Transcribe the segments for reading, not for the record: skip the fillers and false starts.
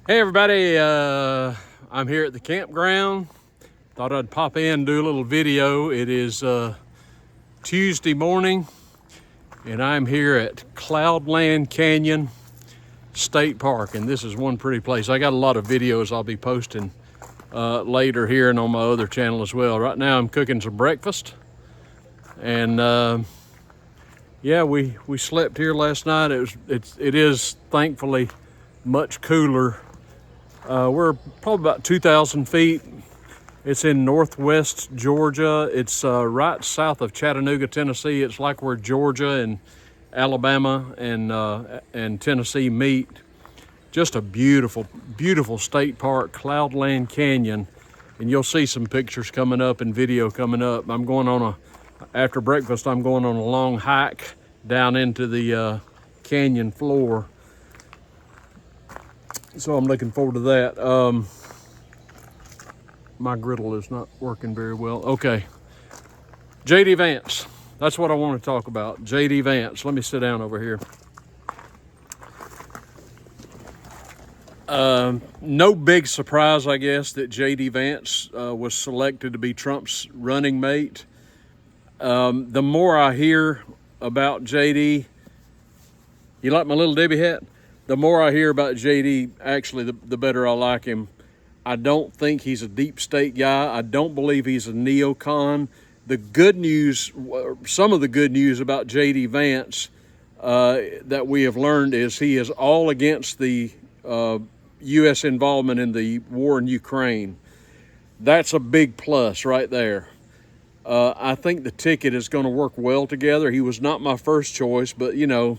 Hey everybody, I'm here at the campground. Thought I'd pop in and do a little video. It is Tuesday morning and I'm here at Cloudland Canyon State Park, and this is one pretty place. I got a lot of videos I'll be posting later here and on my other channel as well. Right now I'm cooking some breakfast, and yeah, we slept here last night. It is thankfully much cooler. We're probably about 2,000 feet. It's in northwest Georgia. It's right south of Chattanooga, Tennessee. It's like where Georgia and Alabama and Tennessee meet. Just a beautiful, beautiful state park, Cloudland Canyon. And you'll see some pictures coming up and video coming up. After breakfast, I'm going on a long hike down into the canyon floor. So I'm looking forward to that. My griddle is not working very well. Okay, J.D. Vance. That's what I want to talk about. J.D. Vance. Let me sit down over here. No big surprise, I guess, that J.D. Vance was selected to be Trump's running mate. The more I hear about J.D., you like my little Debbie hat? The more I hear about JD, actually, the better I like him. I don't think he's a deep state guy. I don't believe he's a neocon. The good news, some of the good news about JD Vance that we have learned is he is all against the U.S. involvement in the war in Ukraine. That's a big plus right there. I think the ticket is going to work well together. He was not my first choice, but you know,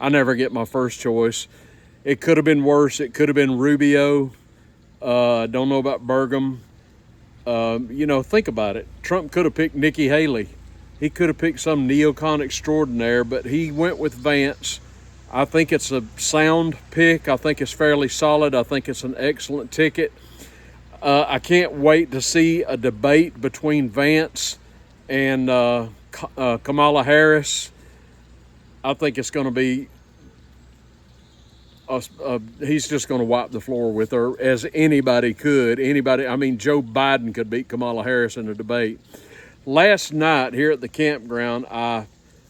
I never get my first choice. It could have been worse. It could have been Rubio. Don't know about Burgum. You know, think about it. Trump could have picked Nikki Haley. He could have picked some neocon extraordinaire, but he went with Vance. I think it's a sound pick. I think it's fairly solid. I think it's an excellent ticket. I can't wait to see a debate between Vance and Kamala Harris. I think it's going to be, he's just going to wipe the floor with her, as anybody could. I mean, Joe Biden could beat Kamala Harris in a debate. Last night here at the campground, I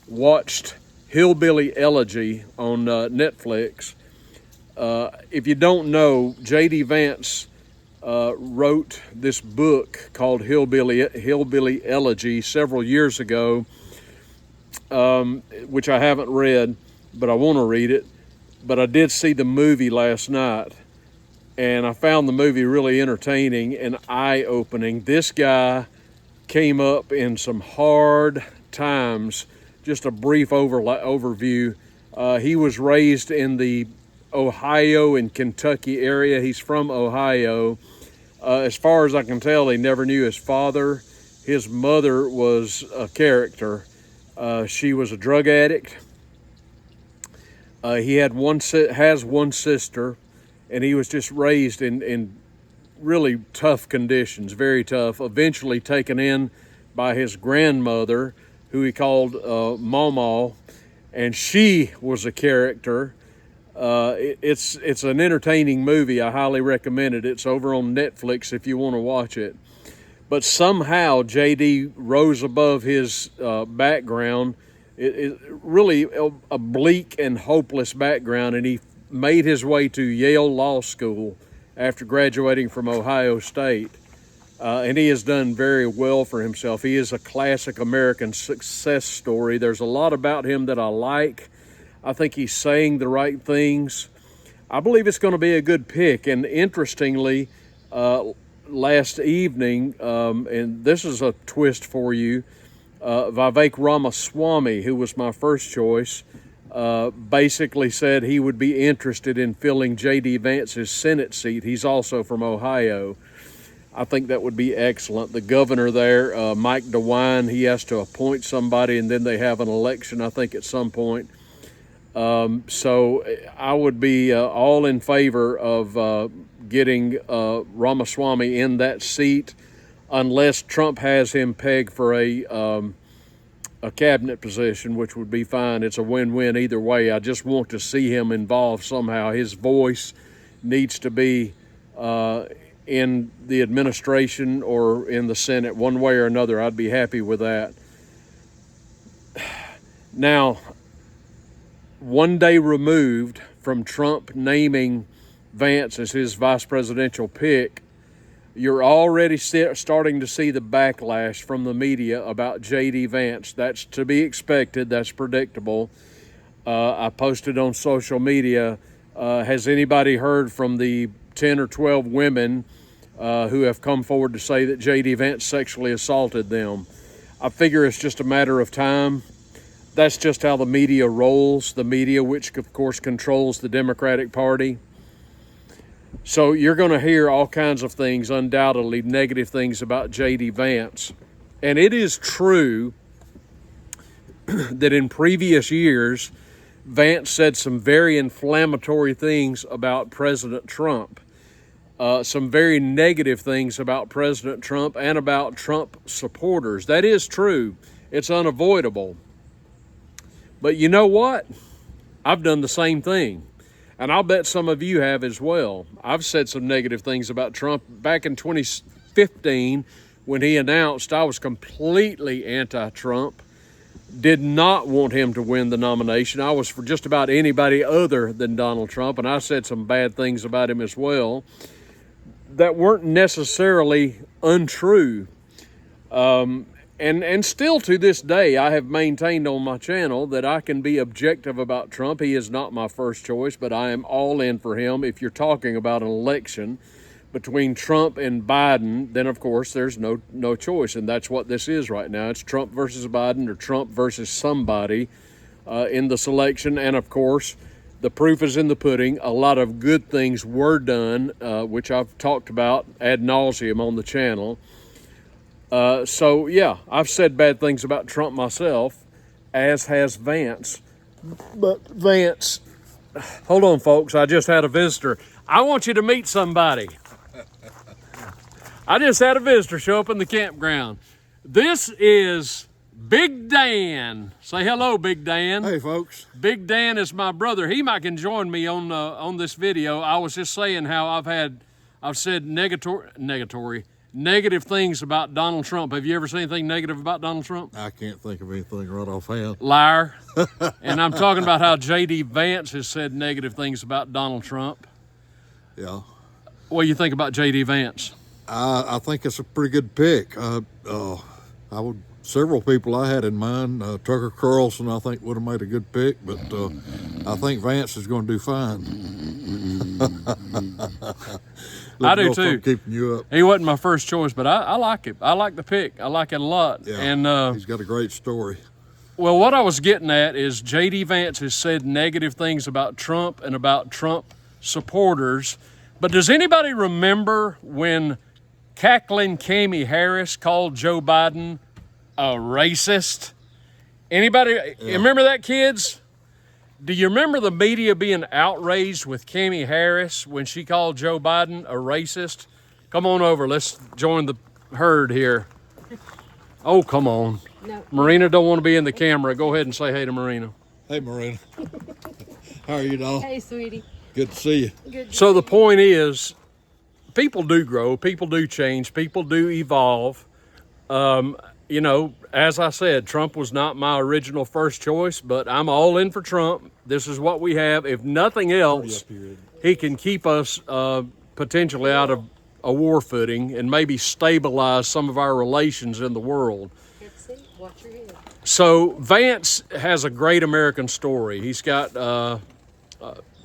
watched Hillbilly Elegy on Netflix. If you don't know, J.D. Vance wrote this book called Hillbilly Elegy several years ago, which I haven't read, but I want to read it. But I did see the movie last night, and I found the movie really entertaining and eye-opening. This guy came up in some hard times. Just a brief overview. He was raised in the Ohio and Kentucky area. He's from Ohio. As far as I can tell, he never knew his father. His mother was a character. She was a drug addict. He has one sister, and he was just raised in really tough conditions, very tough. Eventually taken in by his grandmother, who he called Mama, and she was a character. It's an entertaining movie. I highly recommend it. It's over on Netflix if you want to watch it. But somehow JD rose above his background. It really a bleak and hopeless background, and he made his way to Yale Law School after graduating from Ohio State. And he has done very well for himself. He is a classic American success story. There's a lot about him that I like. I think he's saying the right things. I believe it's going to be a good pick. And interestingly, last evening, and this is a twist for you, Vivek Ramaswamy, who was my first choice, basically said he would be interested in filling J.D. Vance's Senate seat. He's also from Ohio. I think that would be excellent. The governor there, Mike DeWine, he has to appoint somebody, and then they have an election, I think, at some point. So I would be all in favor of getting Ramaswamy in that seat, unless Trump has him pegged for a cabinet position, which would be fine. It's a win-win either way. I just want to see him involved somehow. His voice needs to be in the administration or in the Senate, one way or another. I'd be happy with that. Now, one day removed from Trump naming Vance as his vice presidential pick, you're already starting to see the backlash from the media about J.D. Vance. That's to be expected. That's predictable. I posted on social media, has anybody heard from the 10 or 12 women who have come forward to say that J.D. Vance sexually assaulted them? I figure it's just a matter of time. That's just how the media rolls, the media, which of course controls the Democratic Party. So you're going to hear all kinds of things, undoubtedly negative things about J.D. Vance. And it is true that in previous years, Vance said some very inflammatory things about President Trump, some very negative things about President Trump and about Trump supporters. That is true. It's unavoidable. But you know what? I've done the same thing. And I'll bet some of you have as well. I've said some negative things about Trump back in 2015 when he announced I was completely anti-Trump, did not want him to win the nomination. I was for just about anybody other than Donald Trump, and I said some bad things about him as well that weren't necessarily untrue. And still to this day, I have maintained on my channel that I can be objective about Trump. He is not my first choice, but I am all in for him. If you're talking about an election between Trump and Biden, then of course there's no choice, and that's what this is right now. It's Trump versus Biden or Trump versus somebody in this election, and of course the proof is in the pudding. A lot of good things were done, which I've talked about ad nauseum on the channel. So, yeah, I've said bad things about Trump myself, as has Vance. But Vance, hold on, folks. I just had a visitor. I want you to meet somebody. I just had a visitor show up in the campground. This is Big Dan. Say hello, Big Dan. Hey, folks. Big Dan is my brother. He might can join me on this video. I was just saying how I've said negative things about Donald Trump. Have you ever seen anything negative about Donald Trump? I can't think of anything right offhand. Liar. And I'm talking about how J.D. Vance has said negative things about Donald Trump. Yeah. What do you think about J.D. Vance? I think it's a pretty good pick. Several people I had in mind, Tucker Carlson, I think would have made a good pick, but I think Vance is going to do fine. I do too. Keeping you up. He wasn't my first choice, but I like it. I like the pick. I like it a lot. Yeah, and he's got a great story. Well, what I was getting at is J.D. Vance has said negative things about Trump and about Trump supporters. But does anybody remember when cackling Kamala Harris called Joe Biden a racist? Anybody remember that, kids? Do you remember the media being outraged with Kamala Harris when she called Joe Biden a racist? Come on over. Let's join the herd here. Oh, come on. No. Marina don't want to be in the camera. Go ahead and say hey to Marina. Hey, Marina. How are you, doll? Hey, sweetie. Good to see you. Good. So the point is, people do grow, people do change, people do evolve. You know, as I said, Trump was not my original first choice, but I'm all in for Trump. This is what we have. If nothing else, he can keep us potentially out of a war footing and maybe stabilize some of our relations in the world. Watch your head. So Vance has a great American story. He's got a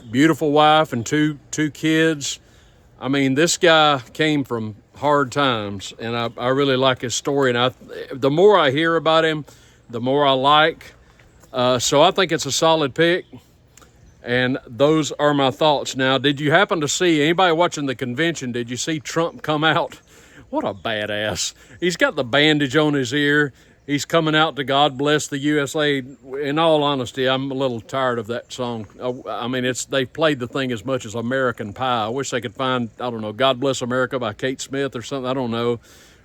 beautiful wife and two kids. I mean, this guy came from hard times, and I really like his story. And the more I hear about him, the more I like. So I think it's a solid pick. And those are my thoughts. Now, did you happen to see, anybody watching the convention, did you see Trump come out? What a badass. He's got the bandage on his ear. He's coming out to God Bless the USA. In all honesty, I'm a little tired of that song. I mean, they played the thing as much as American Pie. I wish they could find, I don't know, God Bless America by Kate Smith or something, I don't know,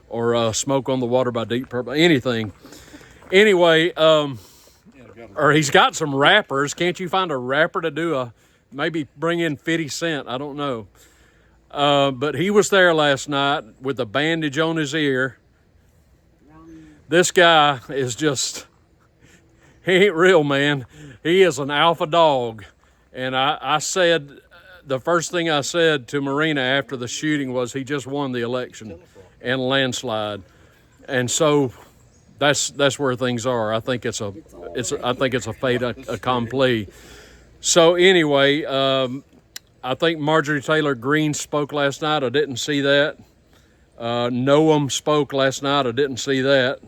or Smoke on the Water by Deep Purple, anything. Anyway, or he's got some rappers. Can't you find a rapper to do maybe bring in 50 Cent. I don't know. But he was there last night with a bandage on his ear. This guy is just, he ain't real, man. He is an alpha dog. And I said, the first thing I said to Marina after the shooting was he just won the election and landslide. And so that's where things are. I think it's a fait accompli. So anyway, I think Marjorie Taylor Greene spoke last night. I didn't see that. Noam spoke last night. I didn't see that.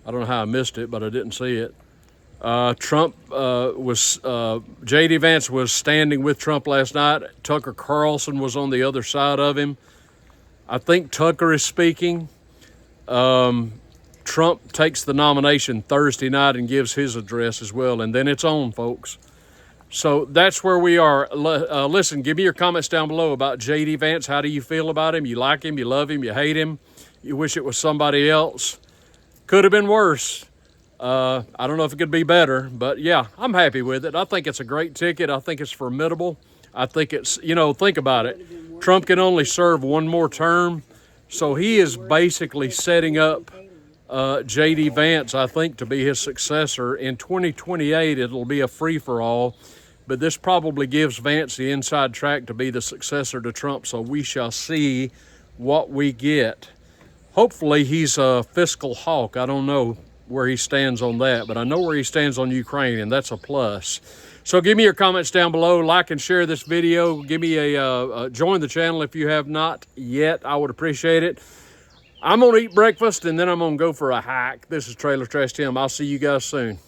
I don't know how I missed it, but I didn't see it. J.D. Vance was standing with Trump last night. Tucker Carlson was on the other side of him. I think Tucker is speaking. Trump takes the nomination Thursday night and gives his address as well, and then it's on, folks. So that's where we are. Listen, give me your comments down below about J.D. Vance. How do you feel about him? You like him? You love him? You hate him? You wish it was somebody else? Could have been worse. I don't know if it could be better, but yeah, I'm happy with it. I think it's a great ticket. I think it's formidable. I think it's, think about it. Trump can only serve one more term, so he is basically setting up J.D. Vance, I think, to be his successor. In 2028, it'll be a free-for-all, but this probably gives Vance the inside track to be the successor to Trump, so we shall see what we get. Hopefully, he's a fiscal hawk. I don't know where he stands on that, but I know where he stands on Ukraine, and that's a plus. So give me your comments down below. Like and share this video. Give me join the channel if you have not yet. I would appreciate it. I'm going to eat breakfast, and then I'm going to go for a hike. This is Trailer Trash Tim. I'll see you guys soon.